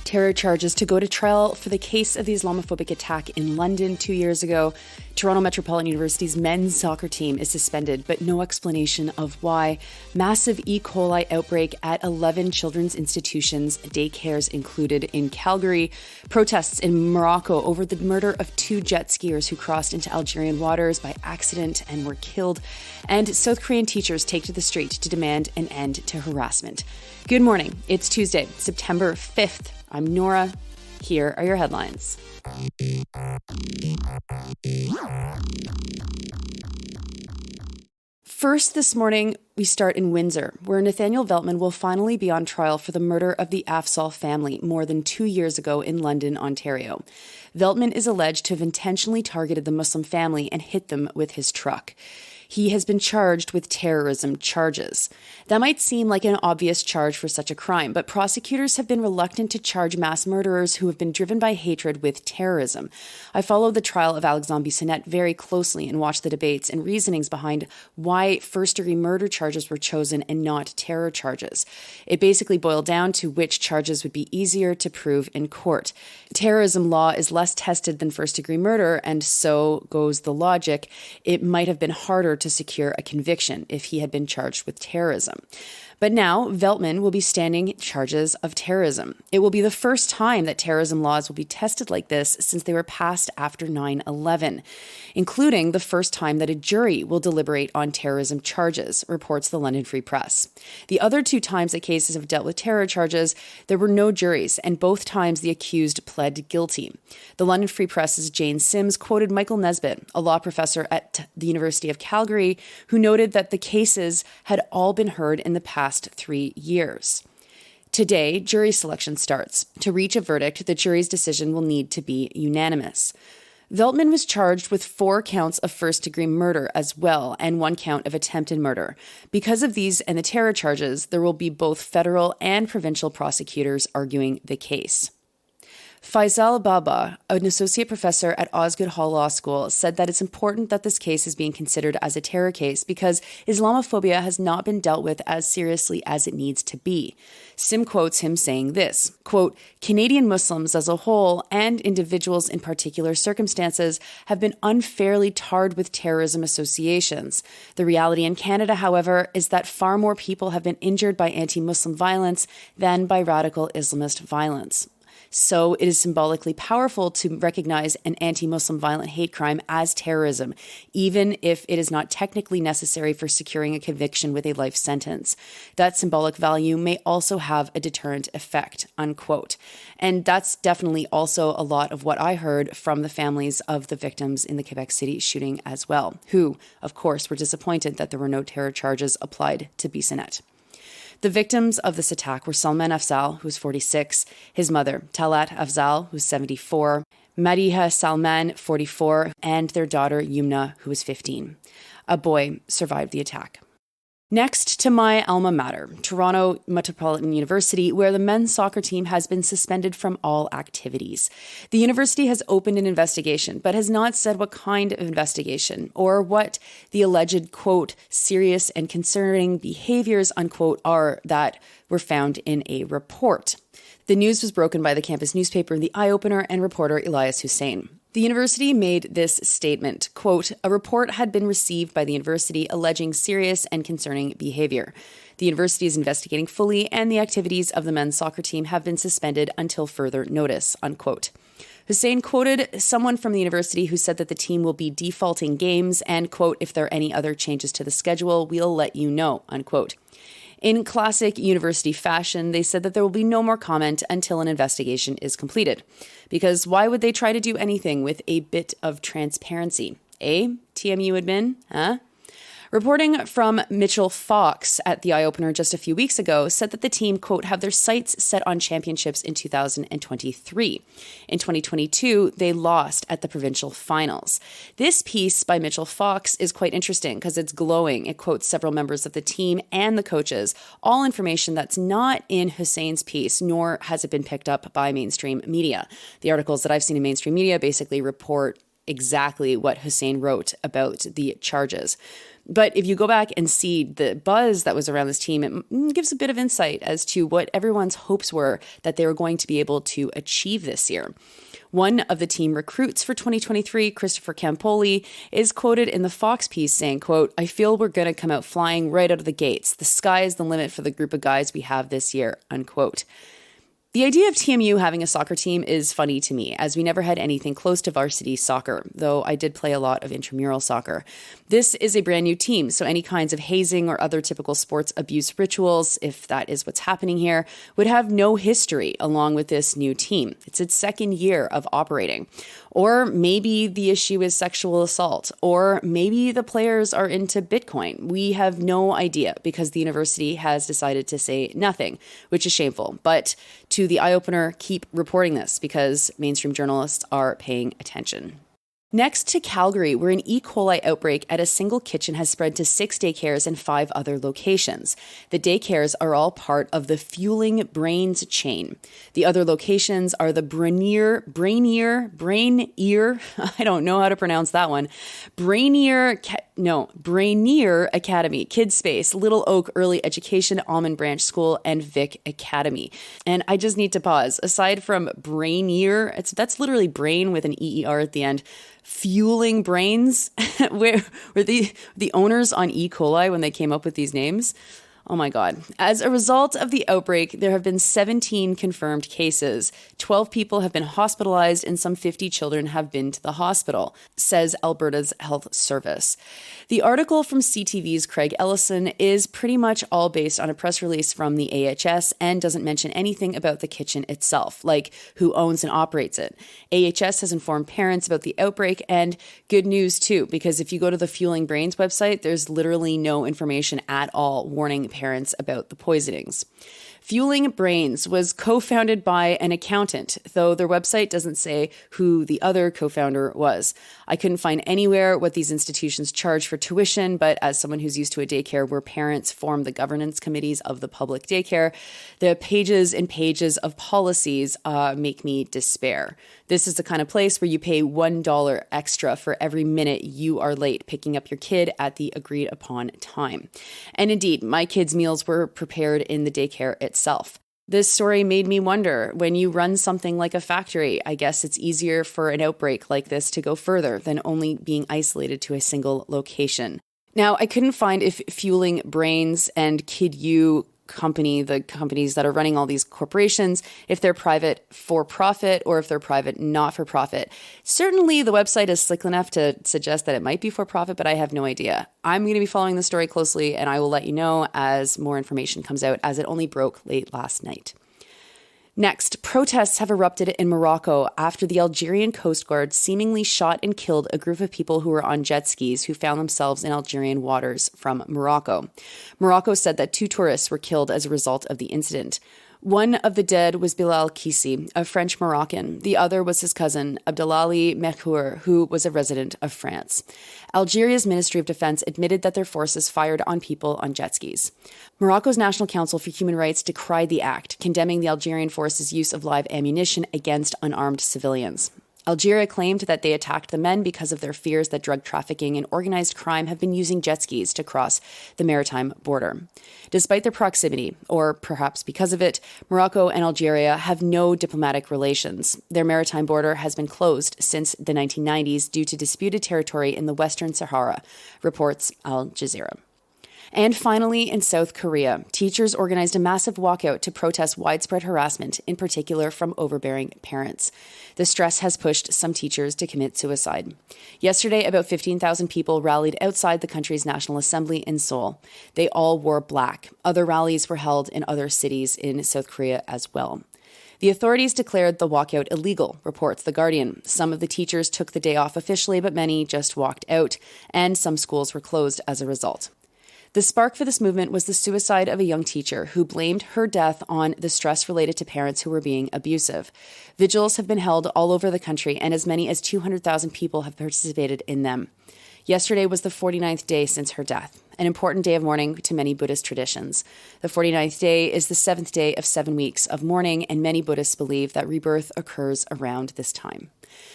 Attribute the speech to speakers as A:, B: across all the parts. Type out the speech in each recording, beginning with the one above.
A: Terror charges to go to trial for the case of the Islamophobic attack in London 2 years ago. Toronto Metropolitan University's men's soccer team is suspended, but no explanation of why. Massive E. coli outbreak at 11 children's institutions, daycares included in Calgary. Protests in Morocco over the murder of 2 jet skiers who crossed into Algerian waters by accident and were killed. And South Korean teachers take to the street to demand an end to harassment. Good morning. It's Tuesday, September 5th. I'm Nora. Here are your headlines. First this morning, we start in Windsor, where Nathaniel Veltman will finally be on trial for the murder of the Afzal family more than 2 years ago in London, Ontario. Veltman is alleged to have intentionally targeted the Muslim family and hit them with his truck. He has been charged with terrorism charges. That might seem like an obvious charge for such a crime, but prosecutors have been reluctant to charge mass murderers who have been driven by hatred with terrorism. I followed the trial of Alexandre Bissonnette very closely and watched the debates and reasonings behind why first-degree murder charges were chosen and not terror charges. It basically boiled down to which charges would be easier to prove in court. Terrorism law is less tested than first-degree murder, and so goes the logic. It might have been harder to secure a conviction if he had been charged with terrorism. But now, Veltman will be standing charges of terrorism. It will be the first time that terrorism laws will be tested like this since they were passed after 9/11, including the first time that a jury will deliberate on terrorism charges, reports the London Free Press. The other 2 times that cases have dealt with terror charges, there were no juries, and both times the accused pled guilty. The London Free Press's Jane Sims quoted Michael Nesbitt, a law professor at the University of Calgary, who noted that the cases had all been heard in the past 3 years. Today, jury selection starts. To reach a verdict, the jury's decision will need to be unanimous. Veltman was charged with 4 counts of first-degree murder as well, and 1 count of attempted murder. Because of these and the terror charges, there will be both federal and provincial prosecutors arguing the case. Faisal Baba, an associate professor at Osgoode Hall Law School, said that it's important that this case is being considered as a terror case because Islamophobia has not been dealt with as seriously as it needs to be. Sim quotes him saying this, quote, "Canadian Muslims as a whole and individuals in particular circumstances have been unfairly tarred with terrorism associations. The reality in Canada, however, is that far more people have been injured by anti-Muslim violence than by radical Islamist violence. So it is symbolically powerful to recognize an anti-Muslim violent hate crime as terrorism, even if it is not technically necessary for securing a conviction with a life sentence. That symbolic value may also have a deterrent effect," unquote. And that's definitely also a lot of what I heard from the families of the victims in the Quebec City shooting as well, who, of course, were disappointed that there were no terror charges applied to Bissonnette. The victims of this attack were Salman Afzal, who's 46, his mother, Talat Afzal, who's 74, Madiha Salman, 44, and their daughter, Yumna, who was 15. A boy survived the attack. Next to my alma mater, Toronto Metropolitan University, where the men's soccer team has been suspended from all activities. The university has opened an investigation, but has not said what kind of investigation or what the alleged, quote, serious and concerning behaviors, unquote, are that were found in a report. The news was broken by the campus newspaper The Eye-Opener and reporter Elias Hussein. The university made this statement, quote, "A report had been received by the university alleging serious and concerning behavior. The university is investigating fully and the activities of the men's soccer team have been suspended until further notice," unquote. Hussein quoted someone from the university who said that the team will be defaulting games and, quote, "If there are any other changes to the schedule, we'll let you know," unquote. In classic university fashion, they said that there will be no more comment until an investigation is completed. Because why would they try to do anything with a bit of transparency? TMU admin? Huh? Reporting from Mitchell Fox at the Eye Opener just a few weeks ago said that the team, quote, have their sights set on championships in 2023. In 2022, they lost at the provincial finals. This piece by Mitchell Fox is quite interesting because it's glowing. It quotes several members of the team and the coaches, all information that's not in Hussein's piece, nor has it been picked up by mainstream media. The articles that I've seen in mainstream media basically report exactly what Hussein wrote about the charges. But if you go back and see the buzz that was around this team, it gives a bit of insight as to what everyone's hopes were that they were going to be able to achieve this year. One of the team recruits for 2023, Christopher Campoli, is quoted in the Fox piece saying, quote, I feel we're going to come out flying right out of the gates. The sky is the limit for the group of guys we have this year, unquote. The idea of TMU having a soccer team is funny to me, as we never had anything close to varsity soccer, though I did play a lot of intramural soccer. This is a brand new team, so any kinds of hazing or other typical sports abuse rituals, if that is what's happening here, would have no history along with this new team. It's its second year of operating. Or maybe the issue is sexual assault, or maybe the players are into Bitcoin. We have no idea because the university has decided to say nothing, which is shameful. But to the Eye Opener, keep reporting this because mainstream journalists are paying attention. Next to Calgary, where an E. coli outbreak at a single kitchen has spread to 6 daycares and 5 other locations. The daycares are all part of the Fueling Brains chain. The other locations are the Brainier, I don't know how to pronounce that one, Brainier Academy, Kids Space, Little Oak Early Education, Almond Branch School, and Vic Academy. And I just need to pause. Aside from Brainier, that's literally brain with an EER at the end. Fueling Brains, where were the owners on E. coli when they came up with these names? Oh my God. As a result of the outbreak, there have been 17 confirmed cases. 12 people have been hospitalized and some 50 children have been to the hospital, says Alberta's Health Service. The article from CTV's Craig Ellison is pretty much all based on a press release from the AHS and doesn't mention anything about the kitchen itself, like who owns and operates it. AHS has informed parents about the outbreak, and good news too, because if you go to the Fueling Brains website, there's literally no information at all warning parents about the poisonings. Fueling Brains was co-founded by an accountant, though their website doesn't say who the other co-founder was. I couldn't find anywhere what these institutions charge for tuition, but as someone who's used to a daycare where parents form the governance committees of the public daycare, the pages and pages of policies make me despair. This is the kind of place where you pay $1 extra for every minute you are late picking up your kid at the agreed upon time. And indeed, my kids' meals were prepared in the daycare itself. This story made me wonder, when you run something like a factory, I guess it's easier for an outbreak like this to go further than only being isolated to a single location. Now, I couldn't find if Fueling Brains and KidU Company, the companies that are running all these corporations, if they're private for profit or if they're private not for profit. Certainly the website is slick enough to suggest that it might be for profit, but I have no idea. I'm going to be following the story closely and I will let you know as more information comes out, as it only broke late last night. Next, protests have erupted in Morocco after the Algerian Coast Guard seemingly shot and killed a group of people who were on jet skis who found themselves in Algerian waters from Morocco. Morocco said that 2 tourists were killed as a result of the incident. One of the dead was Bilal Kissi, a French Moroccan. The other was his cousin, Abdelali Mekhour, who was a resident of France. Algeria's Ministry of Defense admitted that their forces fired on people on jet skis. Morocco's National Council for Human Rights decried the act, condemning the Algerian forces' use of live ammunition against unarmed civilians. Algeria claimed that they attacked the men because of their fears that drug trafficking and organized crime have been using jet skis to cross the maritime border. Despite their proximity, or perhaps because of it, Morocco and Algeria have no diplomatic relations. Their maritime border has been closed since the 1990s due to disputed territory in the Western Sahara, reports Al Jazeera. And finally, in South Korea, teachers organized a massive walkout to protest widespread harassment, in particular from overbearing parents. The stress has pushed some teachers to commit suicide. Yesterday, about 15,000 people rallied outside the country's National Assembly in Seoul. They all wore black. Other rallies were held in other cities in South Korea as well. The authorities declared the walkout illegal, reports The Guardian. Some of the teachers took the day off officially, but many just walked out, and some schools were closed as a result. The spark for this movement was the suicide of a young teacher who blamed her death on the stress related to parents who were being abusive. Vigils have been held all over the country, and as many as 200,000 people have participated in them. Yesterday was the 49th day since her death, an important day of mourning to many Buddhist traditions. The 49th day is the 7th day of 7 weeks of mourning, and many Buddhists believe that rebirth occurs around this time.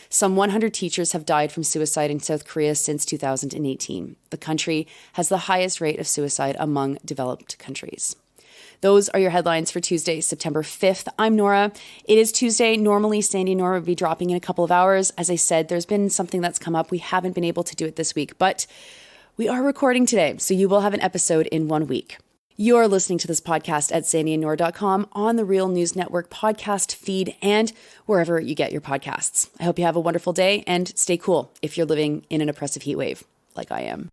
A: Some 100 teachers have died from suicide in South Korea since 2018. The country has the highest rate of suicide among developed countries. Those are your headlines for Tuesday, September 5th. I'm Nora. It is Tuesday. Normally, Sandy and Nora would be dropping in a couple of hours. As I said, there's been something that's come up. We haven't been able to do it this week, but we are recording today, so you will have an episode in 1 week. You're listening to this podcast at sandyandnora.com, on the Real News Network podcast feed, and wherever you get your podcasts. I hope you have a wonderful day and stay cool if you're living in an oppressive heat wave like I am.